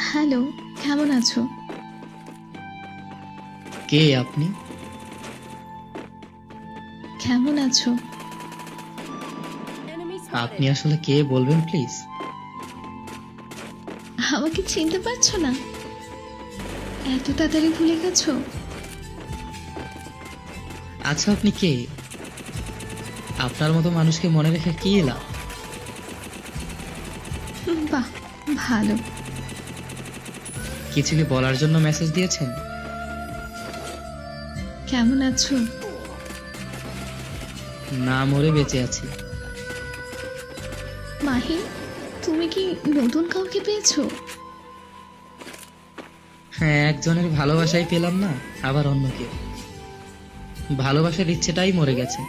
Hello, কেমন আছো? কে আপনি? কেমন আছো? আপনি আসলে কে বলবেন প্লিজ? আমাকে চিনতে পারছো না? এত তাড়াতাড়ি ভুলে গেছো? আচ্ছা, আপনি কে? আপনার মতো মানুষকে মনে রেখে কি লাভ? বাহ, ভালো। কিছু কি বলার জন্য মেসেজ দিয়েছেন? কেমন আছো? না মরে বেঁচে আছি। মাহি, তুমি কি নতুন কাউকে পেয়েছো? হ্যাঁ, একজনের ভালোবাসাই পেলাম না, আবার অন্য কেউ। ভালোবাসার ইচ্ছেটাই মরে গেছে।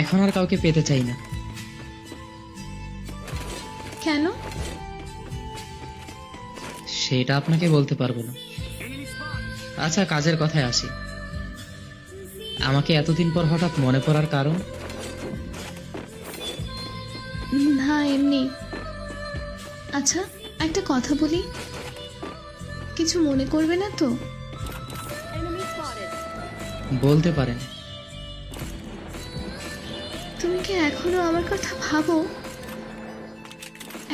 এখন আর কাউকে পেতে চাই না। কেন? সেটা আপনাকে বলতে পারবো না। আচ্ছা, কাজের কথায় আসি। আমাকে এতদিন পর হঠাৎ মনে পড়ার কারণ? না, এমনি। আচ্ছা, একটা কথা বলি, কিছু মনে করবে না তো? বলতে পারেন। তুমি কি এখনো আমার কথা ভাবো?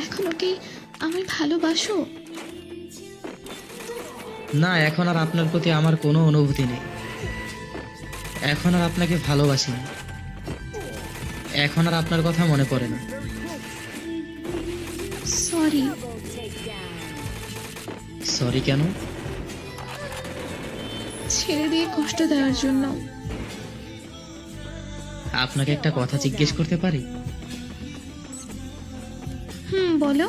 এখনো কি আমায় ভালোবাসো? না, এখন আর আপনার প্রতি আমার কোনো অনুভূতি নেই। এখন আর আপনাকে ভালোবাসি না। এখন আর আপনার কথা মনে পড়ে না। সরি। সরি কেন? ছেড়ে দিয়ে কষ্ট দেওয়ার জন্য। আপনাকে একটা কথা জিজ্ঞেস করতে পারি? বলো।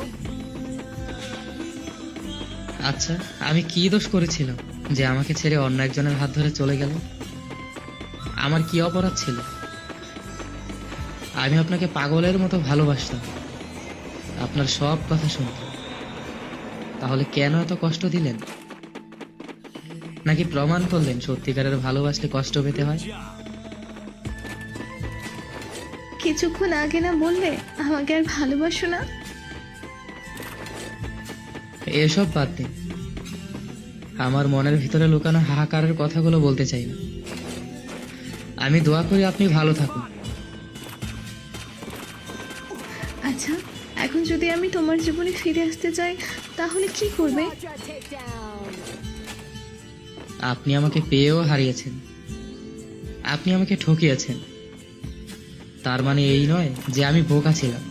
আচ্ছা, আমি কি দোষ করেছিলাম যে আমাকে ছেড়ে অন্য একজনের হাত ধরে চলে গেল? আমার কি অপরাধ ছিল? আমি আপনাকে পাগলের মতো ভালোবাসতাম, আপনার সব কথা শুনতাম। তাহলে কেন এত কষ্ট দিলেন? নাকি প্রমাণ করলেন সত্যিকারের ভালোবাসলে কষ্ট পেতে হয়? কিছুক্ষণ আগে না বললে আমাকে আর ভালোবাসো না? এসব বাদ দিন। আমার মনের ভিতরে লুকানো হাহাকারের কথাগুলো বলতে চাই না। আমি দোয়া করি আপনি ভালো থাকুন। আচ্ছা, এখন যদি আমি তোমার জীবনে ফিরে আসতে চাই তাহলে কি করবে? আপনি আমাকে পেয়েও হারিয়েছেন, আপনি আমাকে ঠকিয়েছেন। তার মানে এই নয় যে আমি বোকা ছিলাম।